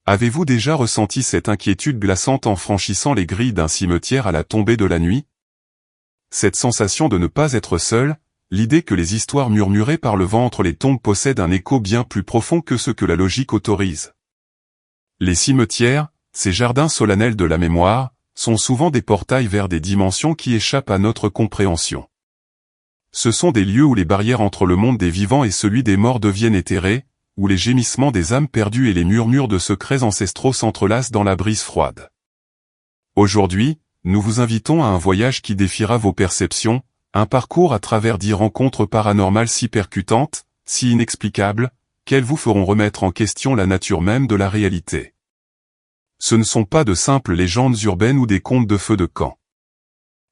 Avez-vous déjà ressenti cette inquiétude glaçante en franchissant les grilles d'un cimetière à la tombée de la nuit? Cette sensation de ne pas être seul, l'idée que les histoires murmurées par le vent entre les tombes possèdent un écho bien plus profond que ce que la logique autorise. Les cimetières, ces jardins solennels de la mémoire, sont souvent des portails vers des dimensions qui échappent à notre compréhension. Ce sont des lieux où les barrières entre le monde des vivants et celui des morts deviennent éthérées, où les gémissements des âmes perdues et les murmures de secrets ancestraux s'entrelacent dans la brise froide. Aujourd'hui, nous vous invitons à un voyage qui défiera vos perceptions, un parcours à travers 10 rencontres paranormales si percutantes, si inexplicables, qu'elles vous feront remettre en question la nature même de la réalité. Ce ne sont pas de simples légendes urbaines ou des contes de feu de camp.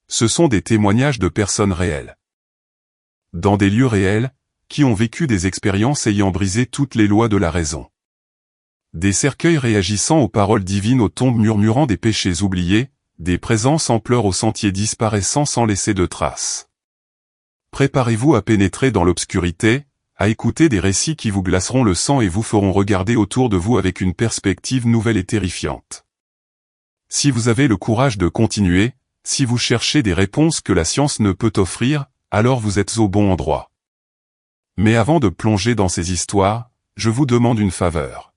Ce sont des témoignages de personnes réelles. Dans des lieux réels, qui ont vécu des expériences ayant brisé toutes les lois de la raison. Des cercueils réagissant aux paroles divines, aux tombes murmurant des péchés oubliés, des présences en pleurs aux sentiers disparaissant sans laisser de traces. Préparez-vous à pénétrer dans l'obscurité, à écouter des récits qui vous glaceront le sang et vous feront regarder autour de vous avec une perspective nouvelle et terrifiante. Si vous avez le courage de continuer, si vous cherchez des réponses que la science ne peut offrir, alors vous êtes au bon endroit. Mais avant de plonger dans ces histoires, je vous demande une faveur.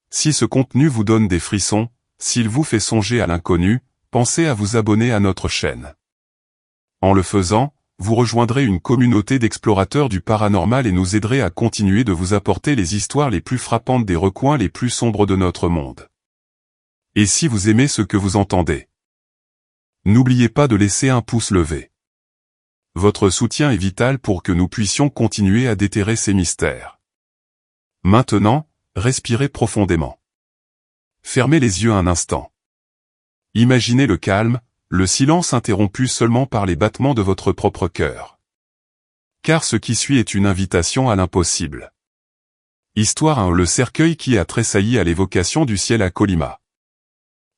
Si ce contenu vous donne des frissons, s'il vous fait songer à l'inconnu, pensez à vous abonner à notre chaîne. En le faisant, vous rejoindrez une communauté d'explorateurs du paranormal et nous aiderez à continuer de vous apporter les histoires les plus frappantes des recoins les plus sombres de notre monde. Et si vous aimez ce que vous entendez, n'oubliez pas de laisser un pouce levé. Votre soutien est vital pour que nous puissions continuer à déterrer ces mystères. Maintenant, respirez profondément. Fermez les yeux un instant. Imaginez le calme, le silence interrompu seulement par les battements de votre propre cœur. Car ce qui suit est une invitation à l'impossible. Histoire 1. Le cercueil qui a tressailli à l'évocation du ciel à Colima.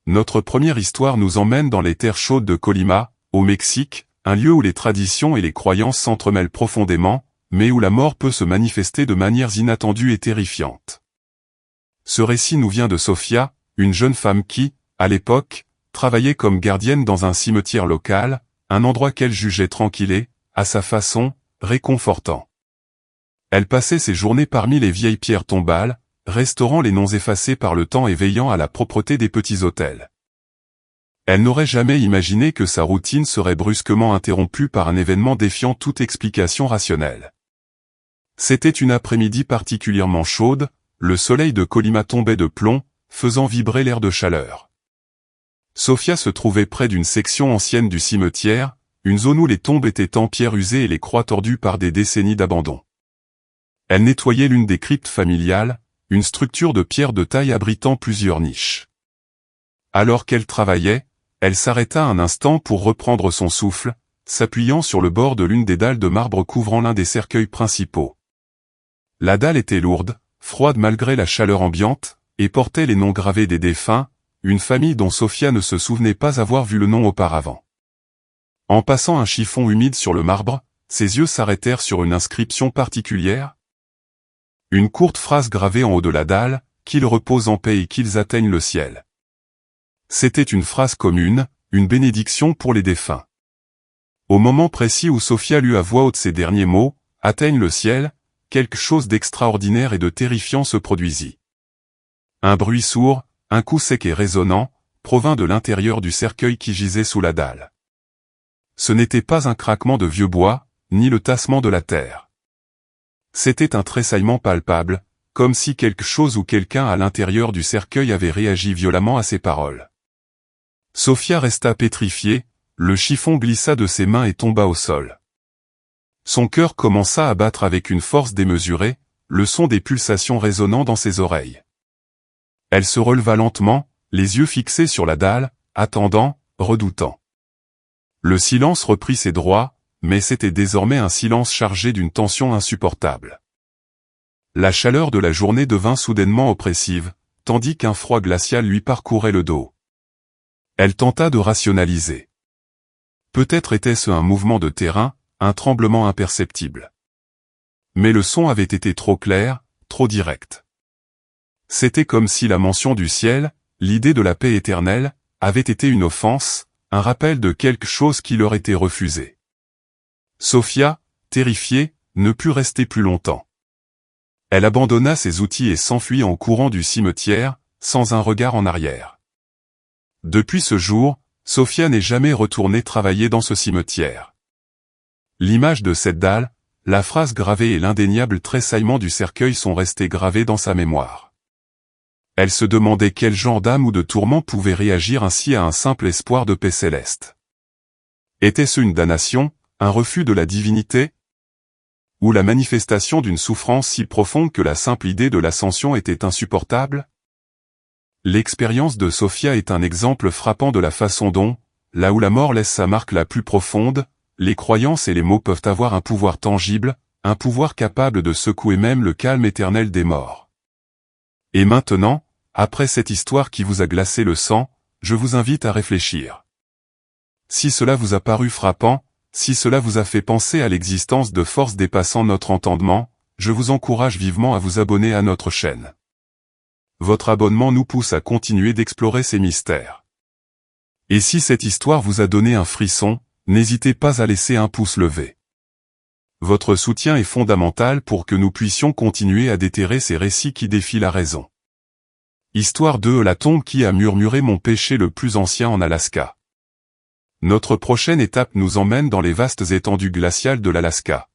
Notre première histoire nous emmène dans les terres chaudes de Colima, au Mexique, un lieu où les traditions et les croyances s'entremêlent profondément, mais où la mort peut se manifester de manières inattendues et terrifiantes. Ce récit nous vient de Sofia, une jeune femme qui, à l'époque, travaillait comme gardienne dans un cimetière local, un endroit qu'elle jugeait tranquille et, à sa façon, réconfortant. Elle passait ses journées parmi les vieilles pierres tombales, restaurant les noms effacés par le temps et veillant à la propreté des petits autels. Elle n'aurait jamais imaginé que sa routine serait brusquement interrompue par un événement défiant toute explication rationnelle. C'était une après-midi particulièrement chaude, le soleil de Colima tombait de plomb, faisant vibrer l'air de chaleur. Sofia se trouvait près d'une section ancienne du cimetière, une zone où les tombes étaient en pierre usée et les croix tordues par des décennies d'abandon. Elle nettoyait l'une des cryptes familiales, une structure de pierre de taille abritant plusieurs niches. Alors qu'elle travaillait, elle s'arrêta un instant pour reprendre son souffle, s'appuyant sur le bord de l'une des dalles de marbre couvrant l'un des cercueils principaux. La dalle était lourde, froide malgré la chaleur ambiante, et portait les noms gravés des défunts, une famille dont Sofia ne se souvenait pas avoir vu le nom auparavant. En passant un chiffon humide sur le marbre, ses yeux s'arrêtèrent sur une inscription particulière. Une courte phrase gravée en haut de la dalle, « Qu'ils reposent en paix et qu'ils atteignent le ciel ». C'était une phrase commune, une bénédiction pour les défunts. Au moment précis où Sofia lut à voix haute ces derniers mots, « Atteignent le ciel », quelque chose d'extraordinaire et de terrifiant se produisit. Un bruit sourd, un coup sec et résonnant, provint de l'intérieur du cercueil qui gisait sous la dalle. Ce n'était pas un craquement de vieux bois, ni le tassement de la terre. C'était un tressaillement palpable, comme si quelque chose ou quelqu'un à l'intérieur du cercueil avait réagi violemment à ces paroles. Sofia resta pétrifiée, le chiffon glissa de ses mains et tomba au sol. Son cœur commença à battre avec une force démesurée, le son des pulsations résonnant dans ses oreilles. Elle se releva lentement, les yeux fixés sur la dalle, attendant, redoutant. Le silence reprit ses droits, mais c'était désormais un silence chargé d'une tension insupportable. La chaleur de la journée devint soudainement oppressive, tandis qu'un froid glacial lui parcourait le dos. Elle tenta de rationaliser. Peut-être était-ce un mouvement de terrain, un tremblement imperceptible. Mais le son avait été trop clair, trop direct. C'était comme si la mention du ciel, l'idée de la paix éternelle, avait été une offense, un rappel de quelque chose qui leur était refusé. Sophia, terrifiée, ne put rester plus longtemps. Elle abandonna ses outils et s'enfuit en courant du cimetière, sans un regard en arrière. Depuis ce jour, Sophia n'est jamais retournée travailler dans ce cimetière. L'image de cette dalle, la phrase gravée et l'indéniable tressaillement du cercueil sont restés gravés dans sa mémoire. Elle se demandait quel genre d'âme ou de tourment pouvait réagir ainsi à un simple espoir de paix céleste. Était-ce une damnation, un refus de la divinité? Ou la manifestation d'une souffrance si profonde que la simple idée de l'ascension était insupportable? L'expérience de Sophia est un exemple frappant de la façon dont, là où la mort laisse sa marque la plus profonde, les croyances et les mots peuvent avoir un pouvoir tangible, un pouvoir capable de secouer même le calme éternel des morts. Et maintenant, après cette histoire qui vous a glacé le sang, je vous invite à réfléchir. Si cela vous a paru frappant, si cela vous a fait penser à l'existence de forces dépassant notre entendement, je vous encourage vivement à vous abonner à notre chaîne. Votre abonnement nous pousse à continuer d'explorer ces mystères. Et si cette histoire vous a donné un frisson, n'hésitez pas à laisser un pouce levé. Votre soutien est fondamental pour que nous puissions continuer à déterrer ces récits qui défient la raison. Histoire 2: La tombe qui a murmuré mon péché le plus ancien en Alaska. Notre prochaine étape nous emmène dans les vastes étendues glaciales de l'Alaska.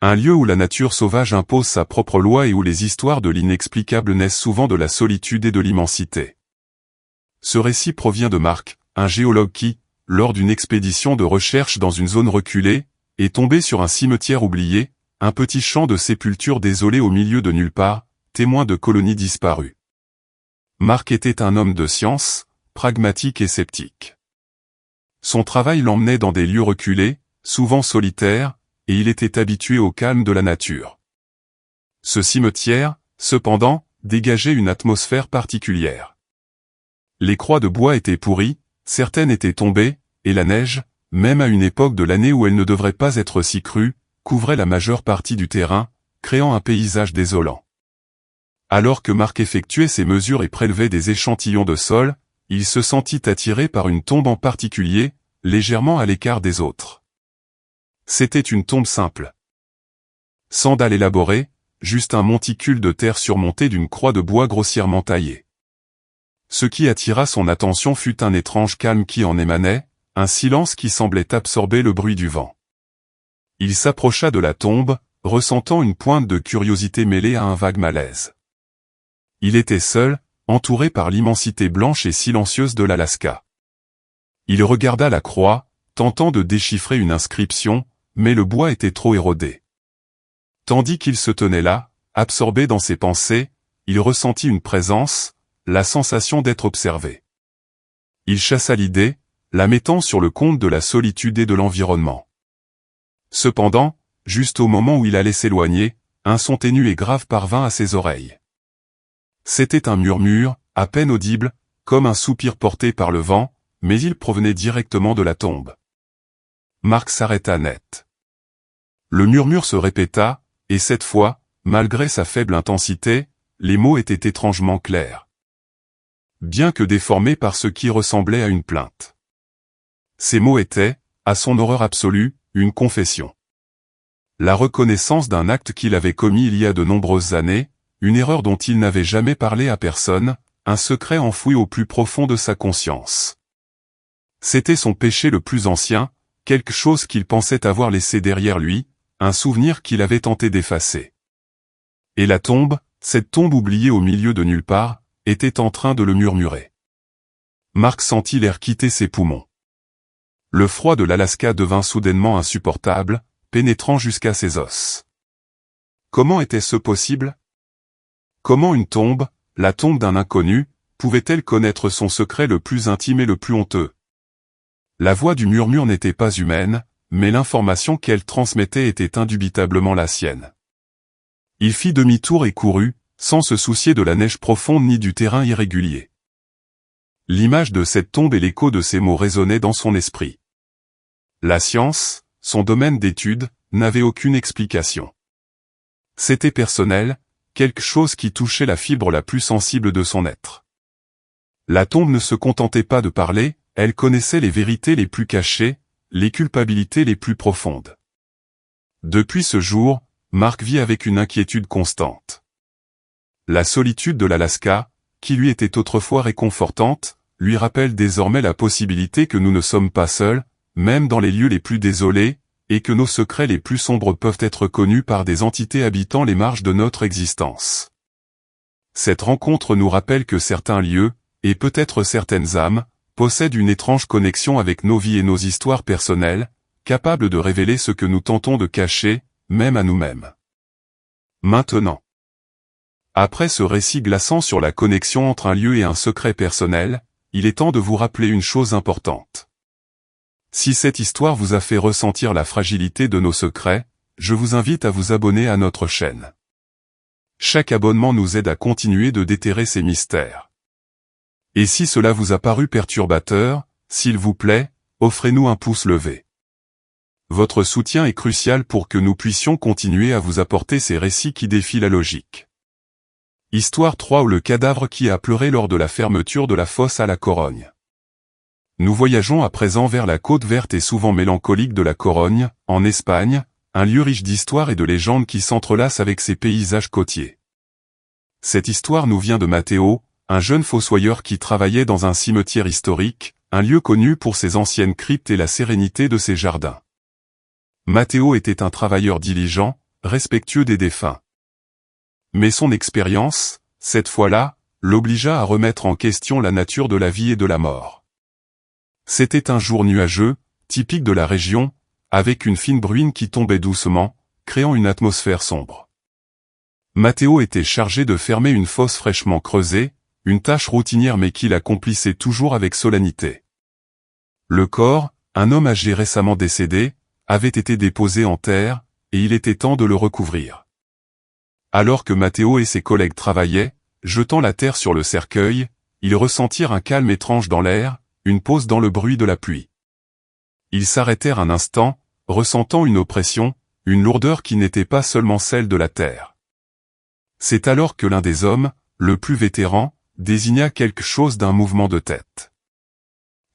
Un lieu où la nature sauvage impose sa propre loi et où les histoires de l'inexplicable naissent souvent de la solitude et de l'immensité. Ce récit provient de Mark, un géologue qui, lors d'une expédition de recherche dans une zone reculée, est tombé sur un cimetière oublié, un petit champ de sépulture désolé au milieu de nulle part, témoin de colonies disparues. Mark était un homme de science, pragmatique et sceptique. Son travail l'emmenait dans des lieux reculés, souvent solitaires, et il était habitué au calme de la nature. Ce cimetière, cependant, dégageait une atmosphère particulière. Les croix de bois étaient pourries, certaines étaient tombées, et la neige, même à une époque de l'année où elle ne devrait pas être si crue, couvrait la majeure partie du terrain, créant un paysage désolant. Alors que Mark effectuait ses mesures et prélevait des échantillons de sol, il se sentit attiré par une tombe en particulier, légèrement à l'écart des autres. C'était une tombe simple. Sans dalle élaborée, juste un monticule de terre surmonté d'une croix de bois grossièrement taillée. Ce qui attira son attention fut un étrange calme qui en émanait, un silence qui semblait absorber le bruit du vent. Il s'approcha de la tombe, ressentant une pointe de curiosité mêlée à un vague malaise. Il était seul, entouré par l'immensité blanche et silencieuse de l'Alaska. Il regarda la croix, tentant de déchiffrer une inscription, mais le bois était trop érodé. Tandis qu'il se tenait là, absorbé dans ses pensées, il ressentit une présence, la sensation d'être observé. Il chassa l'idée, la mettant sur le compte de la solitude et de l'environnement. Cependant, juste au moment où il allait s'éloigner, un son ténu et grave parvint à ses oreilles. C'était un murmure, à peine audible, comme un soupir porté par le vent, mais il provenait directement de la tombe. Mark s'arrêta net. Le murmure se répéta, et cette fois, malgré sa faible intensité, les mots étaient étrangement clairs. Bien que déformés par ce qui ressemblait à une plainte. Ces mots étaient, à son horreur absolue, une confession. La reconnaissance d'un acte qu'il avait commis il y a de nombreuses années, une erreur dont il n'avait jamais parlé à personne, un secret enfoui au plus profond de sa conscience. C'était son péché le plus ancien, quelque chose qu'il pensait avoir laissé derrière lui, un souvenir qu'il avait tenté d'effacer. Et la tombe, cette tombe oubliée au milieu de nulle part, était en train de le murmurer. Mark sentit l'air quitter ses poumons. Le froid de l'Alaska devint soudainement insupportable, pénétrant jusqu'à ses os. Comment était-ce possible? Comment une tombe, la tombe d'un inconnu, pouvait-elle connaître son secret le plus intime et le plus honteux? La voix du murmure n'était pas humaine, mais l'information qu'elle transmettait était indubitablement la sienne. Il fit demi-tour et courut, sans se soucier de la neige profonde ni du terrain irrégulier. L'image de cette tombe et l'écho de ces mots résonnaient dans son esprit. La science, son domaine d'étude, n'avait aucune explication. C'était personnel, quelque chose qui touchait la fibre la plus sensible de son être. La tombe ne se contentait pas de parler, elle connaissait les vérités les plus cachées, les culpabilités les plus profondes. Depuis ce jour, Mark vit avec une inquiétude constante. La solitude de l'Alaska, qui lui était autrefois réconfortante, lui rappelle désormais la possibilité que nous ne sommes pas seuls, même dans les lieux les plus désolés, et que nos secrets les plus sombres peuvent être connus par des entités habitant les marges de notre existence. Cette rencontre nous rappelle que certains lieux, et peut-être certaines âmes, possèdent une étrange connexion avec nos vies et nos histoires personnelles, capables de révéler ce que nous tentons de cacher, même à nous-mêmes. Maintenant. Après ce récit glaçant sur la connexion entre un lieu et un secret personnel, il est temps de vous rappeler une chose importante. Si cette histoire vous a fait ressentir la fragilité de nos secrets, je vous invite à vous abonner à notre chaîne. Chaque abonnement nous aide à continuer de déterrer ces mystères. Et si cela vous a paru perturbateur, s'il vous plaît, offrez-nous un pouce levé. Votre soutien est crucial pour que nous puissions continuer à vous apporter ces récits qui défient la logique. Histoire 3 ou le cadavre qui a pleuré lors de la fermeture de la fosse à la Corogne. Nous voyageons à présent vers la côte verte et souvent mélancolique de la Corogne, en Espagne, un lieu riche d'histoire et de légendes qui s'entrelacent avec ses paysages côtiers. Cette histoire nous vient de Matteo, un jeune fossoyeur qui travaillait dans un cimetière historique, un lieu connu pour ses anciennes cryptes et la sérénité de ses jardins. Matteo était un travailleur diligent, respectueux des défunts. Mais son expérience, cette fois-là, l'obligea à remettre en question la nature de la vie et de la mort. C'était un jour nuageux, typique de la région, avec une fine bruine qui tombait doucement, créant une atmosphère sombre. Matteo était chargé de fermer une fosse fraîchement creusée, une tâche routinière mais qu'il accomplissait toujours avec solennité. Le corps, un homme âgé récemment décédé, avait été déposé en terre, et il était temps de le recouvrir. Alors que Matteo et ses collègues travaillaient, jetant la terre sur le cercueil, ils ressentirent un calme étrange dans l'air, une pause dans le bruit de la pluie. Ils s'arrêtèrent un instant, ressentant une oppression, une lourdeur qui n'était pas seulement celle de la terre. C'est alors que l'un des hommes, le plus vétéran, désigna quelque chose d'un mouvement de tête.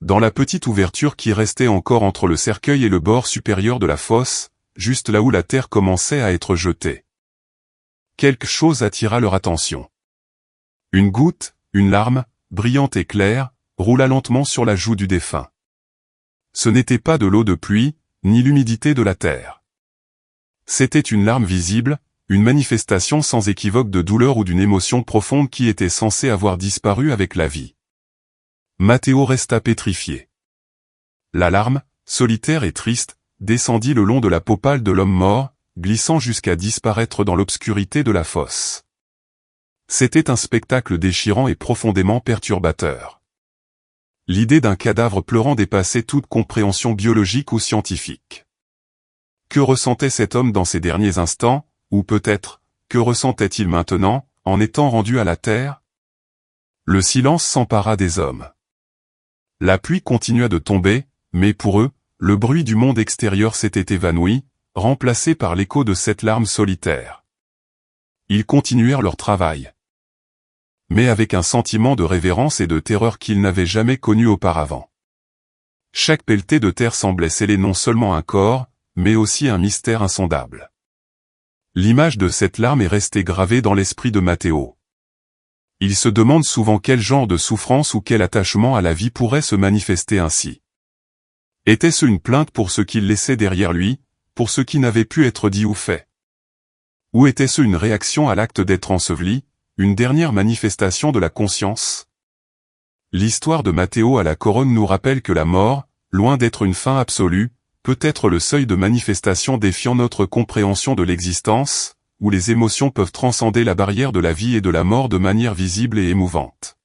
Dans la petite ouverture qui restait encore entre le cercueil et le bord supérieur de la fosse, juste là où la terre commençait à être jetée. Quelque chose attira leur attention. Une goutte, une larme, brillante et claire, roula lentement sur la joue du défunt. Ce n'était pas de l'eau de pluie, ni l'humidité de la terre. C'était une larme visible, une manifestation sans équivoque de douleur ou d'une émotion profonde qui était censée avoir disparu avec la vie. Matteo resta pétrifié. La larme, solitaire et triste, descendit le long de la peau pâle de l'homme mort, glissant jusqu'à disparaître dans l'obscurité de la fosse. C'était un spectacle déchirant et profondément perturbateur. L'idée d'un cadavre pleurant dépassait toute compréhension biologique ou scientifique. Que ressentait cet homme dans ces derniers instants, ou peut-être, que ressentait-il maintenant, en étant rendu à la terre? Le silence s'empara des hommes. La pluie continua de tomber, mais pour eux, le bruit du monde extérieur s'était évanoui, remplacé par l'écho de cette larme solitaire. Ils continuèrent leur travail. Mais avec un sentiment de révérence et de terreur qu'ils n'avaient jamais connu auparavant. Chaque pelletée de terre semblait sceller non seulement un corps, mais aussi un mystère insondable. L'image de cette larme est restée gravée dans l'esprit de Matteo. Il se demande souvent quel genre de souffrance ou quel attachement à la vie pourrait se manifester ainsi. Était-ce une plainte pour ce qu'il laissait derrière lui, pour ce qui n'avait pu être dit ou fait? Ou était-ce une réaction à l'acte d'être enseveli, une dernière manifestation de la conscience? L'histoire de Matteo à la Corogne nous rappelle que la mort, loin d'être une fin absolue, peut être le seuil de manifestation défiant notre compréhension de l'existence, où les émotions peuvent transcender la barrière de la vie et de la mort de manière visible et émouvante.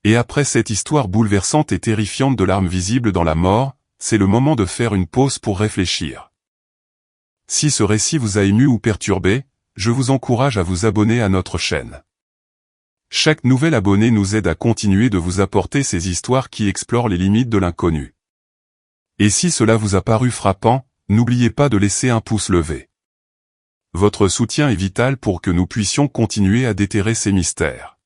Et après cette histoire bouleversante et terrifiante de l'arme visible dans la mort, c'est le moment de faire une pause pour réfléchir. Si ce récit vous a ému ou perturbé, je vous encourage à vous abonner à notre chaîne. Chaque nouvel abonné nous aide à continuer de vous apporter ces histoires qui explorent les limites de l'inconnu. Et si cela vous a paru frappant, n'oubliez pas de laisser un pouce levé. Votre soutien est vital pour que nous puissions continuer à déterrer ces mystères.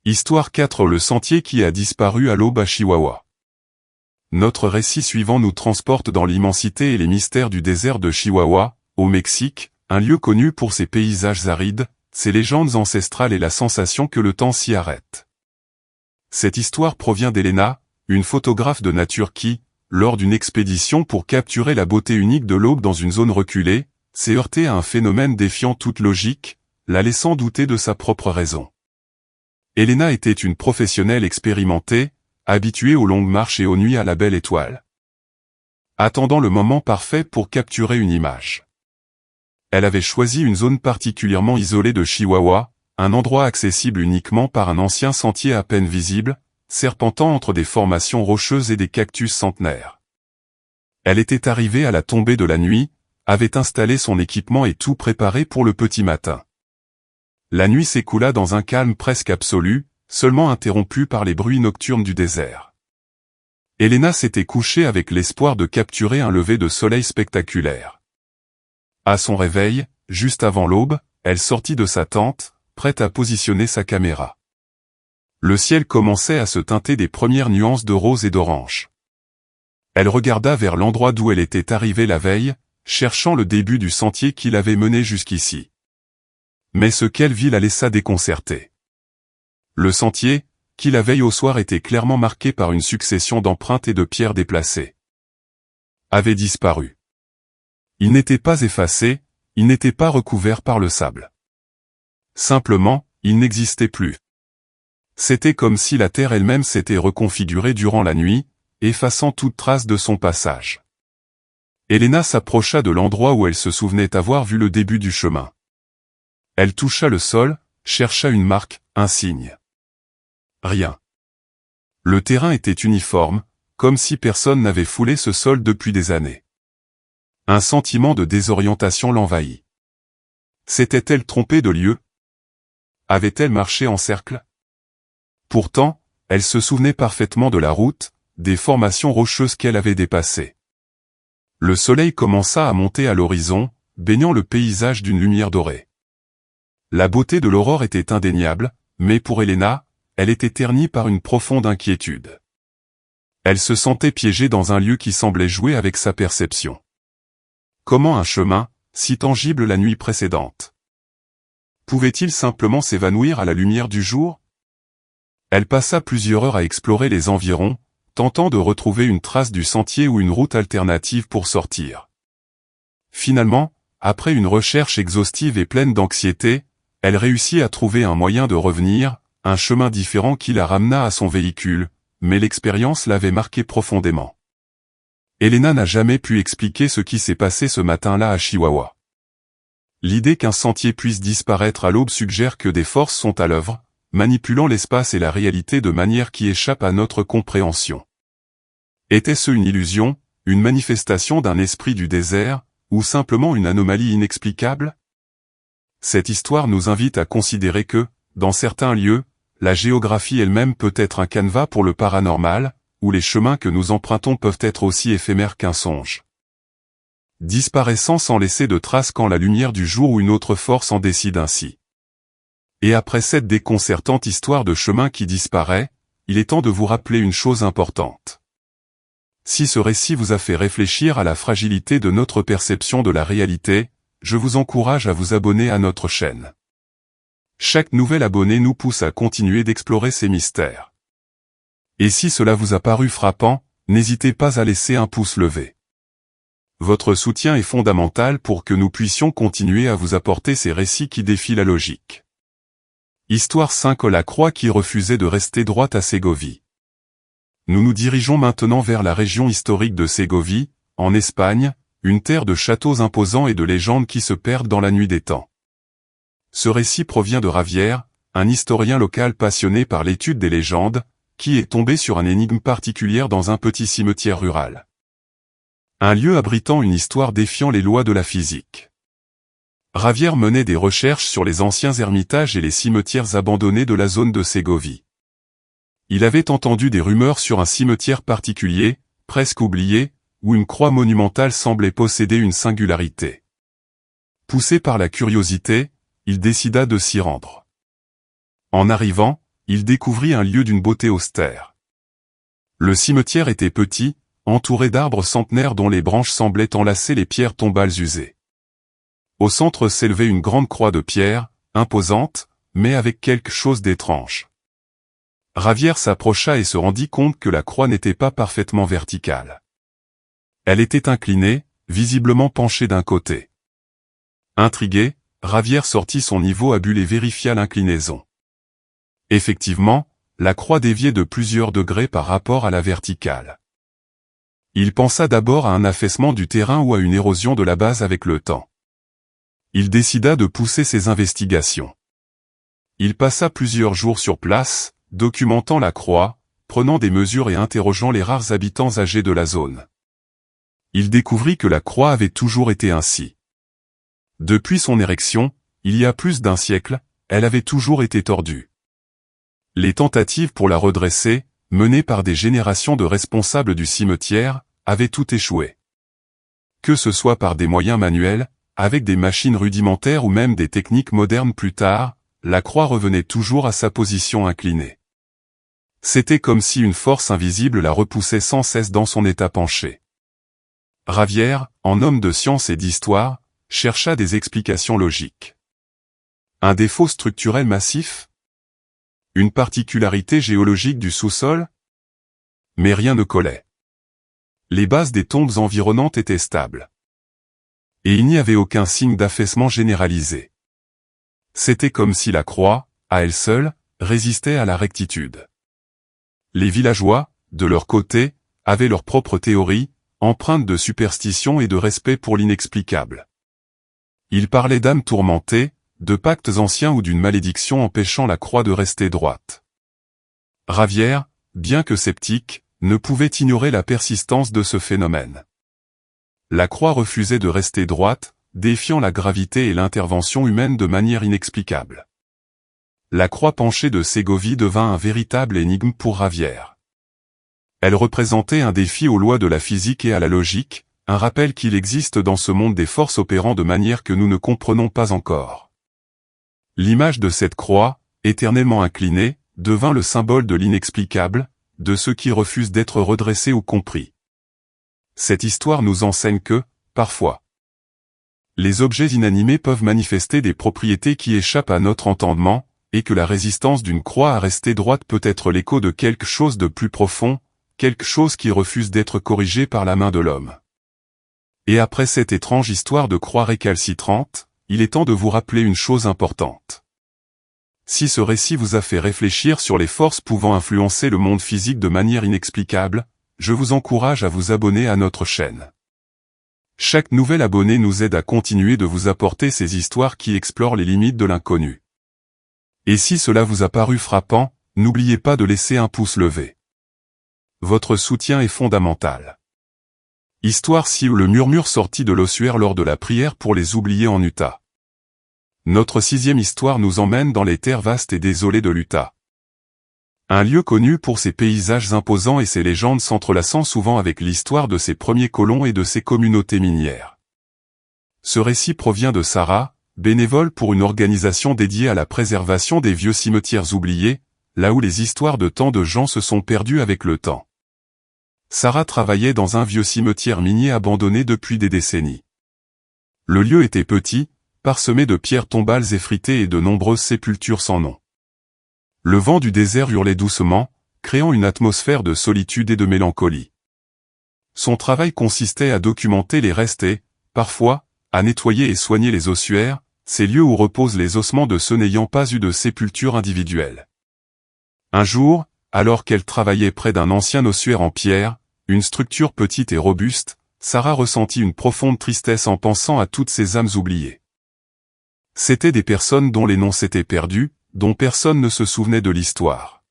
Histoire 4. Le sentier qui a disparu à l'aube à Chihuahua. Notre récit suivant nous transporte dans l'immensité et les mystères du désert de Chihuahua, au Mexique, un lieu connu pour ses paysages arides, ses légendes ancestrales et la sensation que le temps s'y arrête. Cette histoire provient d'Elena, une photographe de nature qui, lors d'une expédition pour capturer la beauté unique de l'aube dans une zone reculée, s'est heurtée à un phénomène défiant toute logique, la laissant douter de sa propre raison. Elena était une professionnelle expérimentée, habituée aux longues marches et aux nuits à la belle étoile. Attendant le moment parfait pour capturer une image. Elle avait choisi une zone particulièrement isolée de Chihuahua, un endroit accessible uniquement par un ancien sentier à peine visible, serpentant entre des formations rocheuses et des cactus centenaires. Elle était arrivée à la tombée de la nuit, avait installé son équipement et tout préparé pour le petit matin. La nuit s'écoula dans un calme presque absolu, seulement interrompu par les bruits nocturnes du désert. Elena s'était couchée avec l'espoir de capturer un lever de soleil spectaculaire. À son réveil, juste avant l'aube, elle sortit de sa tente, prête à positionner sa caméra. Le ciel commençait à se teinter des premières nuances de rose et d'orange. Elle regarda vers l'endroit d'où elle était arrivée la veille, cherchant le début du sentier qui l'avait menée jusqu'ici. Mais ce qu'elle vit la laissa déconcertée. Le sentier, qui la veille au soir était clairement marqué par une succession d'empreintes et de pierres déplacées, avait disparu. Il n'était pas effacé, il n'était pas recouvert par le sable. Simplement, il n'existait plus. C'était comme si la terre elle-même s'était reconfigurée durant la nuit, effaçant toute trace de son passage. Elena s'approcha de l'endroit où elle se souvenait avoir vu le début du chemin. Elle toucha le sol, chercha une marque, un signe. Rien. Le terrain était uniforme, comme si personne n'avait foulé ce sol depuis des années. Un sentiment de désorientation l'envahit. S'était-elle trompée de lieu? Avait-elle marché en cercle? Pourtant, elle se souvenait parfaitement de la route, des formations rocheuses qu'elle avait dépassées. Le soleil commença à monter à l'horizon, baignant le paysage d'une lumière dorée. La beauté de l'aurore était indéniable, mais pour Elena, elle était ternie par une profonde inquiétude. Elle se sentait piégée dans un lieu qui semblait jouer avec sa perception. Comment un chemin, si tangible la nuit précédente, pouvait-il simplement s'évanouir à la lumière du jour? Elle passa plusieurs heures à explorer les environs, tentant de retrouver une trace du sentier ou une route alternative pour sortir. Finalement, après une recherche exhaustive et pleine d'anxiété, elle réussit à trouver un moyen de revenir, un chemin différent qui la ramena à son véhicule, mais l'expérience l'avait marquée profondément. Elena n'a jamais pu expliquer ce qui s'est passé ce matin-là à Chihuahua. L'idée qu'un sentier puisse disparaître à l'aube suggère que des forces sont à l'œuvre, manipulant l'espace et la réalité de manière qui échappe à notre compréhension. Était-ce une illusion, une manifestation d'un esprit du désert, ou simplement une anomalie inexplicable? Cette histoire nous invite à considérer que, dans certains lieux, la géographie elle-même peut être un canevas pour le paranormal, où les chemins que nous empruntons peuvent être aussi éphémères qu'un songe. Disparaissant sans laisser de traces quand la lumière du jour ou une autre force en décide ainsi. Et après cette déconcertante histoire de chemin qui disparaît, il est temps de vous rappeler une chose importante. Si ce récit vous a fait réfléchir à la fragilité de notre perception de la réalité, je vous encourage à vous abonner à notre chaîne. Chaque nouvel abonné nous pousse à continuer d'explorer ces mystères. Et si cela vous a paru frappant, n'hésitez pas à laisser un pouce levé. Votre soutien est fondamental pour que nous puissions continuer à vous apporter ces récits qui défient la logique. Histoire 5. La croix qui refusait de rester droite à Ségovie. Nous nous dirigeons maintenant vers la région historique de Ségovie, en Espagne, une terre de châteaux imposants et de légendes qui se perdent dans la nuit des temps. Ce récit provient de Javier, un historien local passionné par l'étude des légendes, qui est tombé sur une énigme particulière dans un petit cimetière rural. Un lieu abritant une histoire défiant les lois de la physique. Javier menait des recherches sur les anciens ermitages et les cimetières abandonnés de la zone de Ségovie. Il avait entendu des rumeurs sur un cimetière particulier, presque oublié, où une croix monumentale semblait posséder une singularité. Poussé par la curiosité, il décida de s'y rendre. En arrivant, il découvrit un lieu d'une beauté austère. Le cimetière était petit, entouré d'arbres centenaires dont les branches semblaient enlacer les pierres tombales usées. Au centre s'élevait une grande croix de pierre, imposante, mais avec quelque chose d'étrange. Ravière s'approcha et se rendit compte que la croix n'était pas parfaitement verticale. Elle était inclinée, visiblement penchée d'un côté. Intrigué, Ravière sortit son niveau à bulle et vérifia l'inclinaison. Effectivement, la croix déviait de plusieurs degrés par rapport à la verticale. Il pensa d'abord à un affaissement du terrain ou à une érosion de la base avec le temps. Il décida de pousser ses investigations. Il passa plusieurs jours sur place, documentant la croix, prenant des mesures et interrogeant les rares habitants âgés de la zone. Il découvrit que la croix avait toujours été ainsi. Depuis son érection, il y a plus d'un siècle, elle avait toujours été tordue. Les tentatives pour la redresser, menées par des générations de responsables du cimetière, avaient tout échoué. Que ce soit par des moyens manuels, avec des machines rudimentaires ou même des techniques modernes plus tard, la croix revenait toujours à sa position inclinée. C'était comme si une force invisible la repoussait sans cesse dans son état penché. Ravière, en homme de science et d'histoire, chercha des explications logiques. Un défaut structurel massif? Une particularité géologique du sous-sol? Mais rien ne collait. Les bases des tombes environnantes étaient stables. Et il n'y avait aucun signe d'affaissement généralisé. C'était comme si la croix, à elle seule, résistait à la rectitude. Les villageois, de leur côté, avaient leur propre théorie, empreinte de superstition et de respect pour l'inexplicable. Ils parlaient d'âmes tourmentées, de pactes anciens ou d'une malédiction empêchant la croix de rester droite. Ravière, bien que sceptique, ne pouvait ignorer la persistance de ce phénomène. La croix refusait de rester droite, défiant la gravité et l'intervention humaine de manière inexplicable. La croix penchée de Ségovie devint un véritable énigme pour Ravière. Elle représentait un défi aux lois de la physique et à la logique, un rappel qu'il existe dans ce monde des forces opérant de manière que nous ne comprenons pas encore. L'image de cette croix, éternellement inclinée, devint le symbole de l'inexplicable, de ceux qui refusent d'être redressés ou compris. Cette histoire nous enseigne que, parfois, les objets inanimés peuvent manifester des propriétés qui échappent à notre entendement, et que la résistance d'une croix à rester droite peut être l'écho de quelque chose de plus profond, quelque chose qui refuse d'être corrigé par la main de l'homme. Et après cette étrange histoire de croix récalcitrante, il est temps de vous rappeler une chose importante. Si ce récit vous a fait réfléchir sur les forces pouvant influencer le monde physique de manière inexplicable, je vous encourage à vous abonner à notre chaîne. Chaque nouvel abonné nous aide à continuer de vous apporter ces histoires qui explorent les limites de l'inconnu. Et si cela vous a paru frappant, n'oubliez pas de laisser un pouce levé. Votre soutien est fondamental. Histoire si le murmure sortit de l'ossuaire lors de la prière pour les oubliés en Utah. Notre 6e histoire nous emmène dans les terres vastes et désolées de l'Utah. Un lieu connu pour ses paysages imposants et ses légendes s'entrelaçant souvent avec l'histoire de ses premiers colons et de ses communautés minières. Ce récit provient de Sarah, bénévole pour une organisation dédiée à la préservation des vieux cimetières oubliés, là où les histoires de tant de gens se sont perdues avec le temps. Sarah travaillait dans un vieux cimetière minier abandonné depuis des décennies. Le lieu était petit, parsemé de pierres tombales effritées et de nombreuses sépultures sans nom. Le vent du désert hurlait doucement, créant une atmosphère de solitude et de mélancolie. Son travail consistait à documenter les restes et, parfois, à nettoyer et soigner les ossuaires, ces lieux où reposent les ossements de ceux n'ayant pas eu de sépulture individuelle. Un jour, alors qu'elle travaillait près d'un ancien ossuaire en pierre, une structure petite et robuste, Sarah ressentit une profonde tristesse en pensant à toutes ces âmes oubliées. C'étaient des personnes dont les noms s'étaient perdus, dont personne ne se souvenait de l'histoire.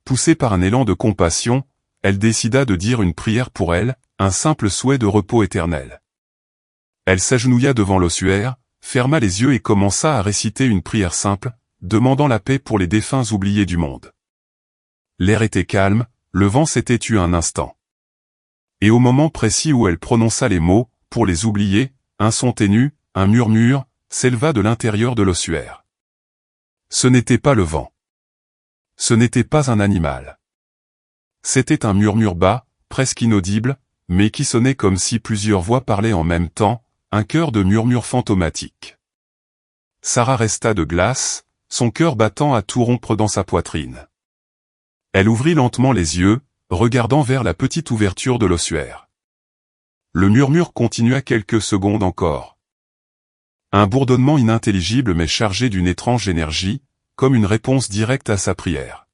Poussée par un élan de compassion, elle décida de dire une prière pour elles, un simple souhait de repos éternel. Elle s'agenouilla devant l'ossuaire, ferma les yeux et commença à réciter une prière simple, demandant la paix pour les défunts oubliés du monde. L'air était calme, le vent s'était tu un instant. Et au moment précis où elle prononça les mots, pour les oublier, un son ténu, un murmure s'éleva de l'intérieur de l'ossuaire. Ce n'était pas le vent. Ce n'était pas un animal. C'était un murmure bas, presque inaudible, mais qui sonnait comme si plusieurs voix parlaient en même temps, un chœur de murmures fantomatiques. Sarah resta de glace, son cœur battant à tout rompre dans sa poitrine. Elle ouvrit lentement les yeux, regardant vers la petite ouverture de l'ossuaire. Le murmure continua quelques secondes encore. Un bourdonnement inintelligible mais chargé d'une étrange énergie, comme une réponse directe à sa prière.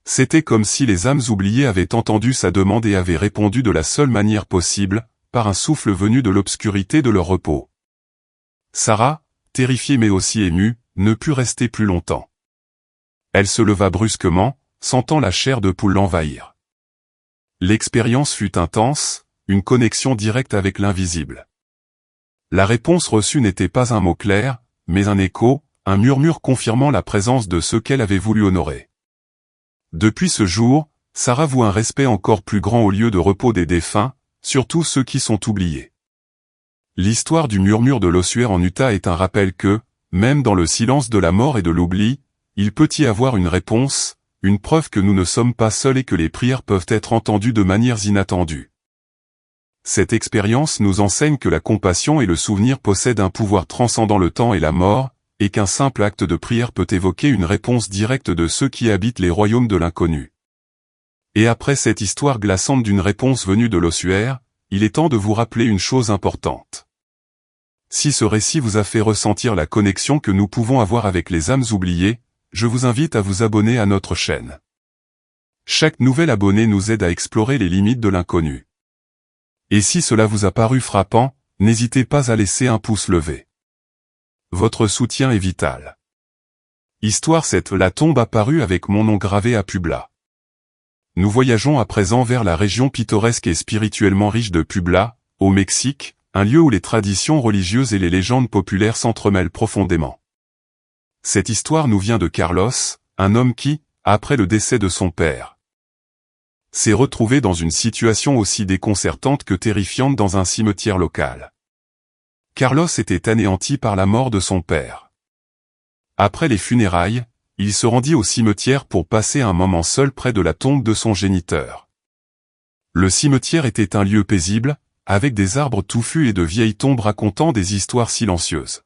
C'était comme si les âmes oubliées avaient entendu sa demande et avaient répondu de la seule manière possible, par un souffle venu de l'obscurité de leur repos. Sarah, terrifiée mais aussi émue, ne put rester plus longtemps. Elle se leva brusquement, sentant la chair de poule l'envahir. L'expérience fut intense, une connexion directe avec l'invisible. La réponse reçue n'était pas un mot clair, mais un écho, un murmure confirmant la présence de ceux qu'elle avait voulu honorer. Depuis ce jour, Sarah voua un respect encore plus grand au lieu de repos des défunts, surtout ceux qui sont oubliés. L'histoire du murmure de l'ossuaire en Utah est un rappel que, même dans le silence de la mort et de l'oubli, il peut y avoir une réponse, une preuve que nous ne sommes pas seuls et que les prières peuvent être entendues de manières inattendues. Cette expérience nous enseigne que la compassion et le souvenir possèdent un pouvoir transcendant le temps et la mort, et qu'un simple acte de prière peut évoquer une réponse directe de ceux qui habitent les royaumes de l'inconnu. Et après cette histoire glaçante d'une réponse venue de l'ossuaire, il est temps de vous rappeler une chose importante. Si ce récit vous a fait ressentir la connexion que nous pouvons avoir avec les âmes oubliées, je vous invite à vous abonner à notre chaîne. Chaque nouvel abonné nous aide à explorer les limites de l'inconnu. Et si cela vous a paru frappant, n'hésitez pas à laisser un pouce levé. Votre soutien est vital. Histoire 7. La tombe apparue avec mon nom gravé à Publa. Nous voyageons à présent vers la région pittoresque et spirituellement riche de Publa, au Mexique, un lieu où les traditions religieuses et les légendes populaires s'entremêlent profondément. Cette histoire nous vient de Carlos, un homme qui, après le décès de son père, s'est retrouvé dans une situation aussi déconcertante que terrifiante dans un cimetière local. Carlos était anéanti par la mort de son père. Après les funérailles, il se rendit au cimetière pour passer un moment seul près de la tombe de son géniteur. Le cimetière était un lieu paisible, avec des arbres touffus et de vieilles tombes racontant des histoires silencieuses.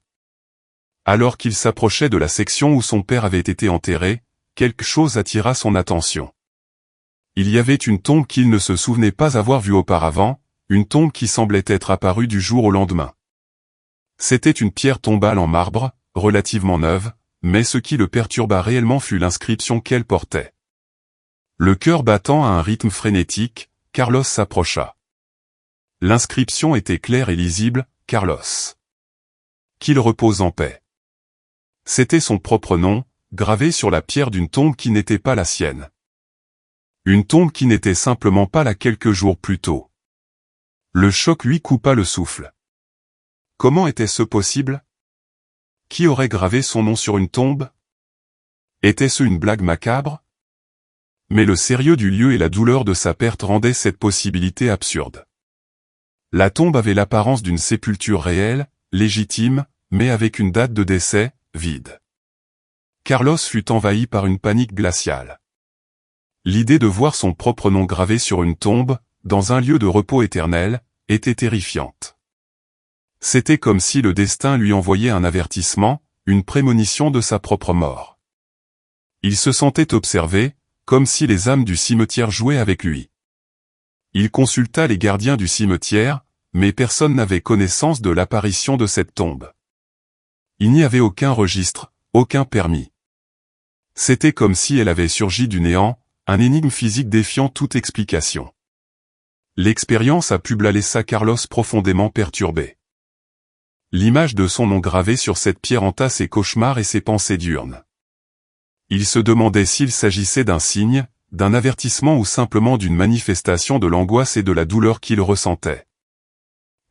Alors qu'il s'approchait de la section où son père avait été enterré, quelque chose attira son attention. Il y avait une tombe qu'il ne se souvenait pas avoir vue auparavant, une tombe qui semblait être apparue du jour au lendemain. C'était une pierre tombale en marbre, relativement neuve, mais ce qui le perturba réellement fut l'inscription qu'elle portait. Le cœur battant à un rythme frénétique, Carlos s'approcha. L'inscription était claire et lisible, Carlos. Qu'il repose en paix. C'était son propre nom, gravé sur la pierre d'une tombe qui n'était pas la sienne. Une tombe qui n'était simplement pas là quelques jours plus tôt. Le choc lui coupa le souffle. Comment était-ce possible? Qui aurait gravé son nom sur une tombe? Était-ce une blague macabre? Mais le sérieux du lieu et la douleur de sa perte rendaient cette possibilité absurde. La tombe avait l'apparence d'une sépulture réelle, légitime, mais avec une date de décès, vide. Carlos fut envahi par une panique glaciale. L'idée de voir son propre nom gravé sur une tombe, dans un lieu de repos éternel, était terrifiante. C'était comme si le destin lui envoyait un avertissement, une prémonition de sa propre mort. Il se sentait observé, comme si les âmes du cimetière jouaient avec lui. Il consulta les gardiens du cimetière, mais personne n'avait connaissance de l'apparition de cette tombe. Il n'y avait aucun registre, aucun permis. C'était comme si elle avait surgi du néant, un énigme physique défiant toute explication. L'expérience à Publa laissa Carlos profondément perturbé. L'image de son nom gravé sur cette pierre hanta ses cauchemars et ses pensées diurnes. Il se demandait s'il s'agissait d'un signe, d'un avertissement ou simplement d'une manifestation de l'angoisse et de la douleur qu'il ressentait.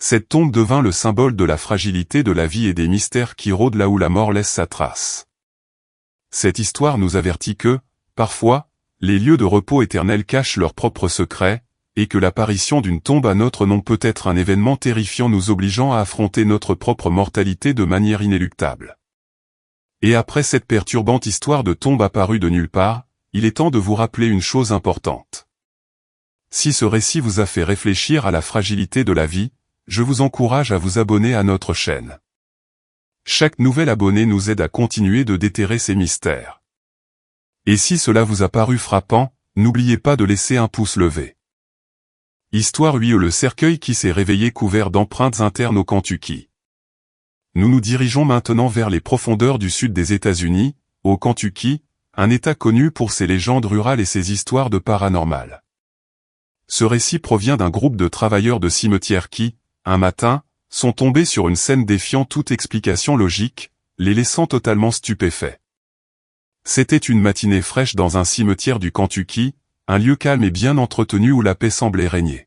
Cette tombe devint le symbole de la fragilité de la vie et des mystères qui rôdent là où la mort laisse sa trace. Cette histoire nous avertit que, parfois, les lieux de repos éternel cachent leurs propres secrets, et que l'apparition d'une tombe à notre nom peut être un événement terrifiant nous obligeant à affronter notre propre mortalité de manière inéluctable. Et après cette perturbante histoire de tombe apparue de nulle part, il est temps de vous rappeler une chose importante. Si ce récit vous a fait réfléchir à la fragilité de la vie, je vous encourage à vous abonner à notre chaîne. Chaque nouvel abonné nous aide à continuer de déterrer ces mystères. Et si cela vous a paru frappant, n'oubliez pas de laisser un pouce levé. Histoire 8. Le cercueil qui s'est réveillé couvert d'empreintes internes au Kentucky. Nous nous dirigeons maintenant vers les profondeurs du sud des États-Unis, au Kentucky, un État connu pour ses légendes rurales et ses histoires de paranormal. Ce récit provient d'un groupe de travailleurs de cimetière qui, un matin, sont tombés sur une scène défiant toute explication logique, les laissant totalement stupéfaits. C'était une matinée fraîche dans un cimetière du Kentucky, un lieu calme et bien entretenu où la paix semblait régner.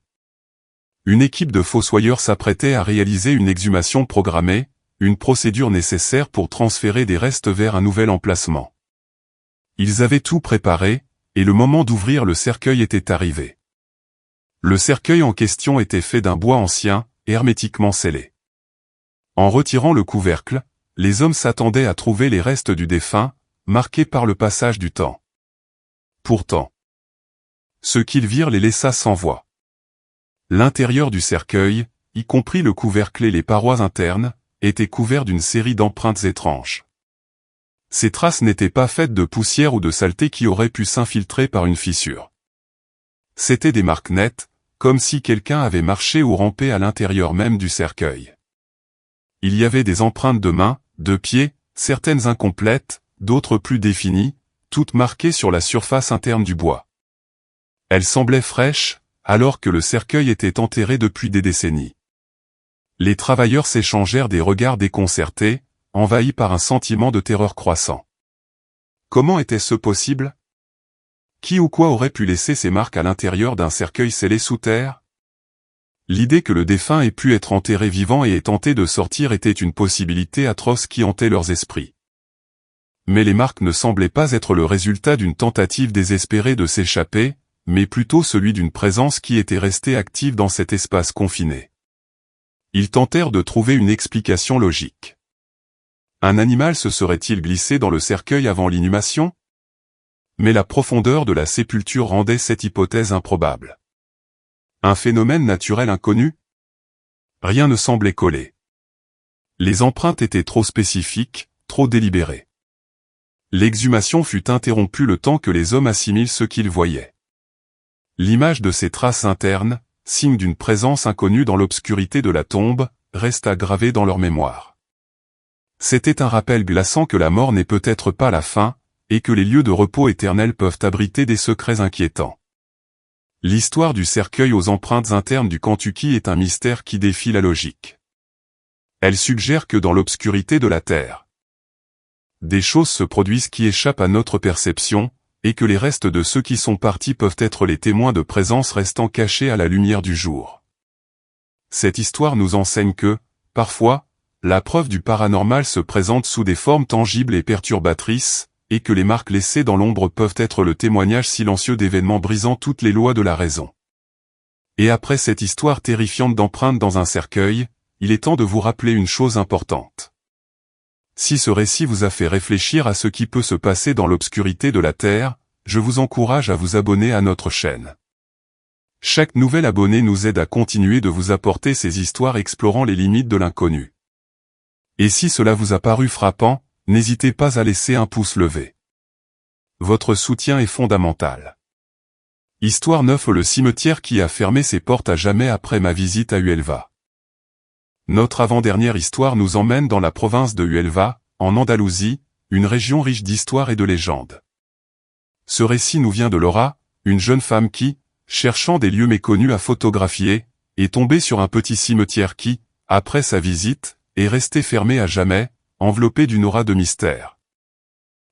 Une équipe de fossoyeurs s'apprêtait à réaliser une exhumation programmée, une procédure nécessaire pour transférer des restes vers un nouvel emplacement. Ils avaient tout préparé, et le moment d'ouvrir le cercueil était arrivé. Le cercueil en question était fait d'un bois ancien, hermétiquement scellé. En retirant le couvercle, les hommes s'attendaient à trouver les restes du défunt, marqués par le passage du temps. Pourtant, ce qu'ils virent les laissa sans voix. L'intérieur du cercueil, y compris le couvercle et les parois internes, était couvert d'une série d'empreintes étranges. Ces traces n'étaient pas faites de poussière ou de saleté qui auraient pu s'infiltrer par une fissure. C'étaient des marques nettes, comme si quelqu'un avait marché ou rampé à l'intérieur même du cercueil. Il y avait des empreintes de mains, de pieds, certaines incomplètes, d'autres plus définies, toutes marquées sur la surface interne du bois. Elles semblaient fraîches, alors que le cercueil était enterré depuis des décennies. Les travailleurs s'échangèrent des regards déconcertés, envahis par un sentiment de terreur croissant. Comment était-ce possible? Qui ou quoi aurait pu laisser ces marques à l'intérieur d'un cercueil scellé sous terre? L'idée que le défunt ait pu être enterré vivant et ait tenté de sortir était une possibilité atroce qui hantait leurs esprits. Mais les marques ne semblaient pas être le résultat d'une tentative désespérée de s'échapper, mais plutôt celui d'une présence qui était restée active dans cet espace confiné. Ils tentèrent de trouver une explication logique. Un animal se serait-il glissé dans le cercueil avant l'inhumation? Mais la profondeur de la sépulture rendait cette hypothèse improbable. Un phénomène naturel inconnu? Rien ne semblait coller. Les empreintes étaient trop spécifiques, trop délibérées. L'exhumation fut interrompue le temps que les hommes assimilent ce qu'ils voyaient. L'image de ces traces internes, signe d'une présence inconnue dans l'obscurité de la tombe, resta gravée dans leur mémoire. C'était un rappel glaçant que la mort n'est peut-être pas la fin, et que les lieux de repos éternels peuvent abriter des secrets inquiétants. L'histoire du cercueil aux empreintes internes du Kentucky est un mystère qui défie la logique. Elle suggère que dans l'obscurité de la terre, des choses se produisent qui échappent à notre perception, et que les restes de ceux qui sont partis peuvent être les témoins de présences restant cachées à la lumière du jour. Cette histoire nous enseigne que, parfois, la preuve du paranormal se présente sous des formes tangibles et perturbatrices, et que les marques laissées dans l'ombre peuvent être le témoignage silencieux d'événements brisant toutes les lois de la raison. Et après cette histoire terrifiante d'empreintes dans un cercueil, il est temps de vous rappeler une chose importante. Si ce récit vous a fait réfléchir à ce qui peut se passer dans l'obscurité de la Terre, je vous encourage à vous abonner à notre chaîne. Chaque nouvel abonné nous aide à continuer de vous apporter ces histoires explorant les limites de l'inconnu. Et si cela vous a paru frappant, n'hésitez pas à laisser un pouce levé. Votre soutien est fondamental. Histoire 9. Le cimetière qui a fermé ses portes à jamais après ma visite à Huelva. Notre avant-dernière histoire nous emmène dans la province de Huelva, en Andalousie, une région riche d'histoire et de légendes. Ce récit nous vient de Laura, une jeune femme qui, cherchant des lieux méconnus à photographier, est tombée sur un petit cimetière qui, après sa visite, est resté fermé à jamais, enveloppé d'une aura de mystère.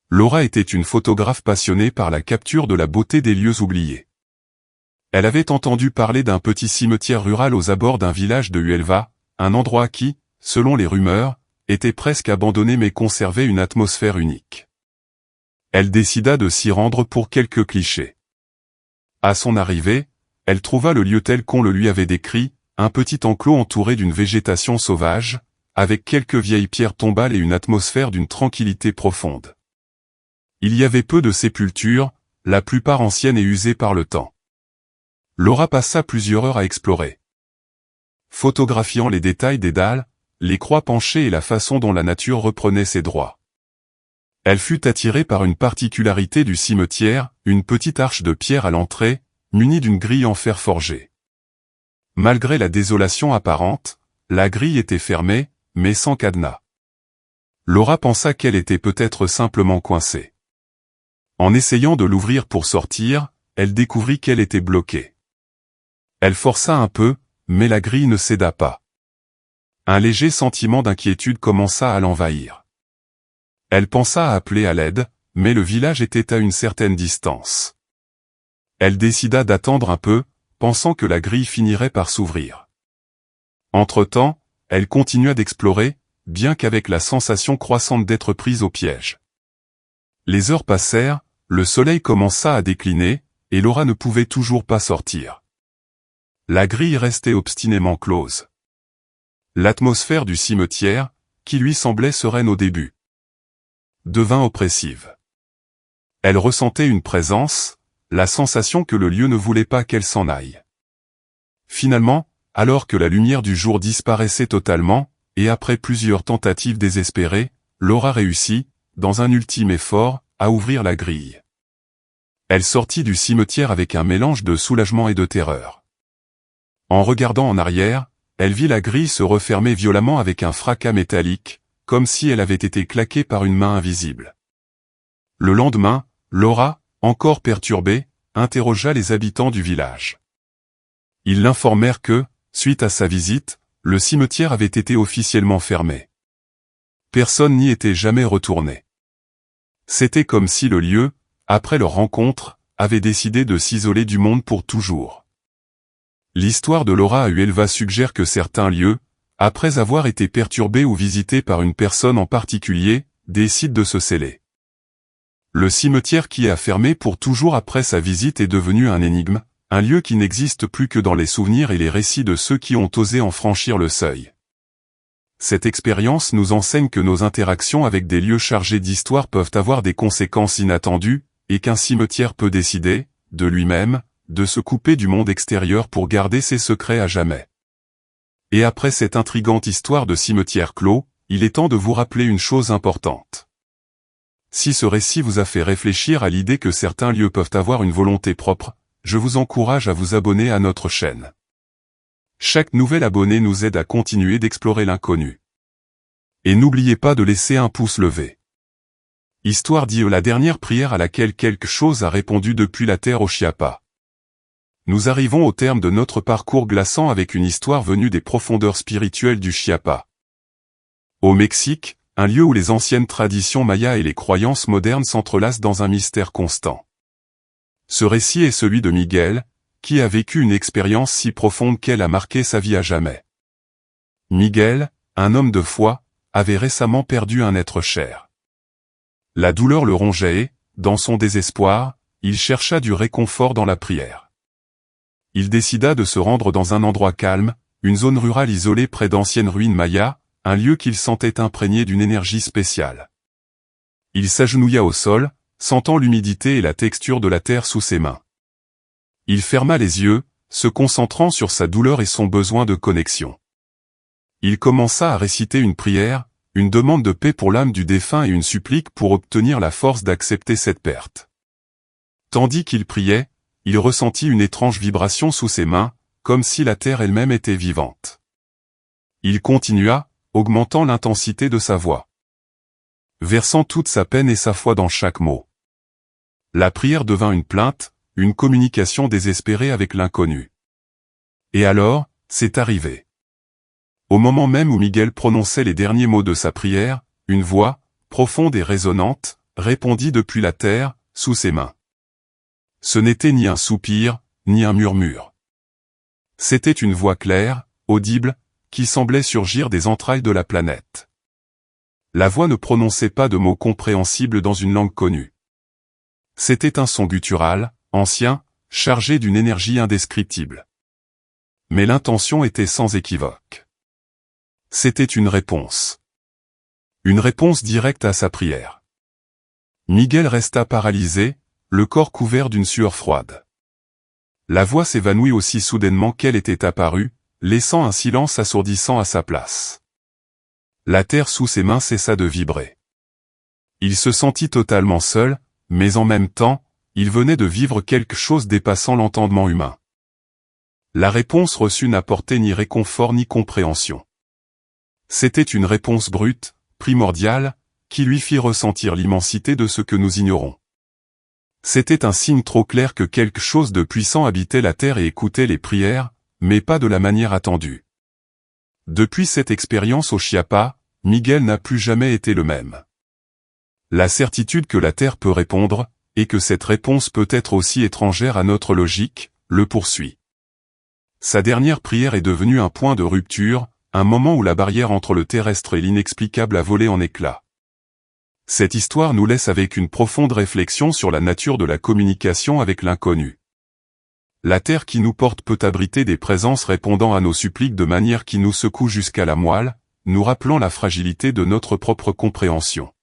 Laura était une photographe passionnée par la capture de la beauté des lieux oubliés. Elle avait entendu parler d'un petit cimetière rural aux abords d'un village de Huelva, un endroit qui, selon les rumeurs, était presque abandonné mais conservait une atmosphère unique. Elle décida de s'y rendre pour quelques clichés. À son arrivée, elle trouva le lieu tel qu'on le lui avait décrit, un petit enclos entouré d'une végétation sauvage, avec quelques vieilles pierres tombales et une atmosphère d'une tranquillité profonde. Il y avait peu de sépultures, la plupart anciennes et usées par le temps. Laura passa plusieurs heures à explorer, photographiant les détails des dalles, les croix penchées et la façon dont la nature reprenait ses droits. Elle fut attirée par une particularité du cimetière, une petite arche de pierre à l'entrée, munie d'une grille en fer forgé. Malgré la désolation apparente, la grille était fermée, mais sans cadenas. Laura pensa qu'elle était peut-être simplement coincée. En essayant de l'ouvrir pour sortir, elle découvrit qu'elle était bloquée. Elle força un peu, mais la grille ne céda pas. Un léger sentiment d'inquiétude commença à l'envahir. Elle pensa à appeler à l'aide, mais le village était à une certaine distance. Elle décida d'attendre un peu, pensant que la grille finirait par s'ouvrir. Entre-temps, elle continua d'explorer, bien qu'avec la sensation croissante d'être prise au piège. Les heures passèrent, le soleil commença à décliner, et Laura ne pouvait toujours pas sortir. La grille restait obstinément close. L'atmosphère du cimetière, qui lui semblait sereine au début, devint oppressive. Elle ressentait une présence, la sensation que le lieu ne voulait pas qu'elle s'en aille. Finalement, alors que la lumière du jour disparaissait totalement, et après plusieurs tentatives désespérées, Laura réussit, dans un ultime effort, à ouvrir la grille. Elle sortit du cimetière avec un mélange de soulagement et de terreur. En regardant en arrière, elle vit la grille se refermer violemment avec un fracas métallique, comme si elle avait été claquée par une main invisible. Le lendemain, Laura, encore perturbée, interrogea les habitants du village. Ils l'informèrent que, suite à sa visite, le cimetière avait été officiellement fermé. Personne n'y était jamais retourné. C'était comme si le lieu, après leur rencontre, avait décidé de s'isoler du monde pour toujours. L'histoire de Laura à Huelva suggère que certains lieux, après avoir été perturbés ou visités par une personne en particulier, décident de se sceller. Le cimetière qui a fermé pour toujours après sa visite est devenu un énigme, un lieu qui n'existe plus que dans les souvenirs et les récits de ceux qui ont osé en franchir le seuil. Cette expérience nous enseigne que nos interactions avec des lieux chargés d'histoire peuvent avoir des conséquences inattendues, et qu'un cimetière peut décider, de lui-même, de se couper du monde extérieur pour garder ses secrets à jamais. Et après cette intrigante histoire de cimetière clos, il est temps de vous rappeler une chose importante. Si ce récit vous a fait réfléchir à l'idée que certains lieux peuvent avoir une volonté propre, je vous encourage à vous abonner à notre chaîne. Chaque nouvel abonné nous aide à continuer d'explorer l'inconnu. Et n'oubliez pas de laisser un pouce levé. Histoire dit la dernière prière à laquelle quelque chose a répondu depuis la terre au Chiapas. Nous arrivons au terme de notre parcours glaçant avec une histoire venue des profondeurs spirituelles du Chiapas. Au Mexique, un lieu où les anciennes traditions mayas et les croyances modernes s'entrelacent dans un mystère constant. Ce récit est celui de Miguel, qui a vécu une expérience si profonde qu'elle a marqué sa vie à jamais. Miguel, un homme de foi, avait récemment perdu un être cher. La douleur le rongeait et, dans son désespoir, il chercha du réconfort dans la prière. Il décida de se rendre dans un endroit calme, une zone rurale isolée près d'anciennes ruines mayas, un lieu qu'il sentait imprégné d'une énergie spéciale. Il s'agenouilla au sol, sentant l'humidité et la texture de la terre sous ses mains. Il ferma les yeux, se concentrant sur sa douleur et son besoin de connexion. Il commença à réciter une prière, une demande de paix pour l'âme du défunt et une supplique pour obtenir la force d'accepter cette perte. Tandis qu'il priait, il ressentit une étrange vibration sous ses mains, comme si la terre elle-même était vivante. Il continua, augmentant l'intensité de sa voix, versant toute sa peine et sa foi dans chaque mot. La prière devint une plainte, une communication désespérée avec l'inconnu. Et alors, c'est arrivé. Au moment même où Miguel prononçait les derniers mots de sa prière, une voix, profonde et résonnante, répondit depuis la terre, sous ses mains. Ce n'était ni un soupir, ni un murmure. C'était une voix claire, audible, qui semblait surgir des entrailles de la planète. La voix ne prononçait pas de mots compréhensibles dans une langue connue. C'était un son guttural, ancien, chargé d'une énergie indescriptible. Mais l'intention était sans équivoque. C'était une réponse. Une réponse directe à sa prière. Miguel resta paralysé, le corps couvert d'une sueur froide. La voix s'évanouit aussi soudainement qu'elle était apparue, laissant un silence assourdissant à sa place. La terre sous ses mains cessa de vibrer. Il se sentit totalement seul, mais en même temps, il venait de vivre quelque chose dépassant l'entendement humain. La réponse reçue n'apportait ni réconfort ni compréhension. C'était une réponse brute, primordiale, qui lui fit ressentir l'immensité de ce que nous ignorons. C'était un signe trop clair que quelque chose de puissant habitait la terre et écoutait les prières, mais pas de la manière attendue. Depuis cette expérience au Chiapas, Miguel n'a plus jamais été le même. La certitude que la terre peut répondre, et que cette réponse peut être aussi étrangère à notre logique, le poursuit. Sa dernière prière est devenue un point de rupture, un moment où la barrière entre le terrestre et l'inexplicable a volé en éclats. Cette histoire nous laisse avec une profonde réflexion sur la nature de la communication avec l'inconnu. La terre qui nous porte peut abriter des présences répondant à nos suppliques de manière qui nous secoue jusqu'à la moelle, nous rappelant la fragilité de notre propre compréhension.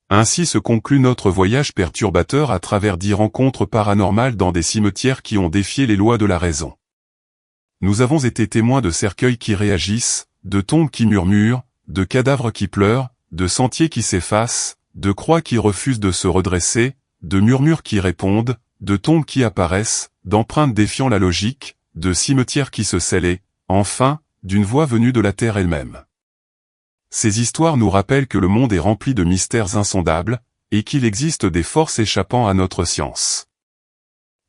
Ainsi se conclut notre voyage perturbateur à travers 10 rencontres paranormales dans des cimetières qui ont défié les lois de la raison. Nous avons été témoins de cercueils qui réagissent, de tombes qui murmurent, de cadavres qui pleurent, de sentiers qui s'effacent, de croix qui refusent de se redresser, de murmures qui répondent, de tombes qui apparaissent, d'empreintes défiant la logique, de cimetières qui se scellent et, enfin, d'une voix venue de la terre elle-même. Ces histoires nous rappellent que le monde est rempli de mystères insondables, et qu'il existe des forces échappant à notre science.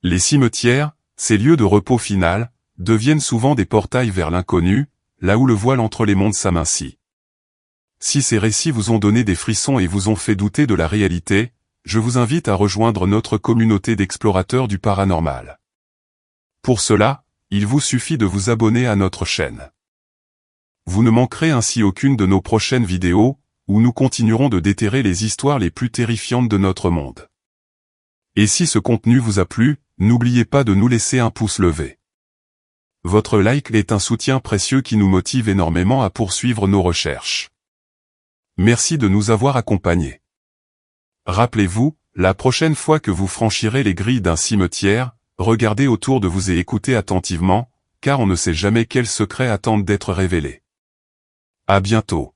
Les cimetières, ces lieux de repos final, deviennent souvent des portails vers l'inconnu, là où le voile entre les mondes s'amincit. Si ces récits vous ont donné des frissons et vous ont fait douter de la réalité, je vous invite à rejoindre notre communauté d'explorateurs du paranormal. Pour cela, il vous suffit de vous abonner à notre chaîne. Vous ne manquerez ainsi aucune de nos prochaines vidéos, où nous continuerons de déterrer les histoires les plus terrifiantes de notre monde. Et si ce contenu vous a plu, n'oubliez pas de nous laisser un pouce levé. Votre like est un soutien précieux qui nous motive énormément à poursuivre nos recherches. Merci de nous avoir accompagnés. Rappelez-vous, la prochaine fois que vous franchirez les grilles d'un cimetière, regardez autour de vous et écoutez attentivement, car on ne sait jamais quels secrets attendent d'être révélés. À bientôt.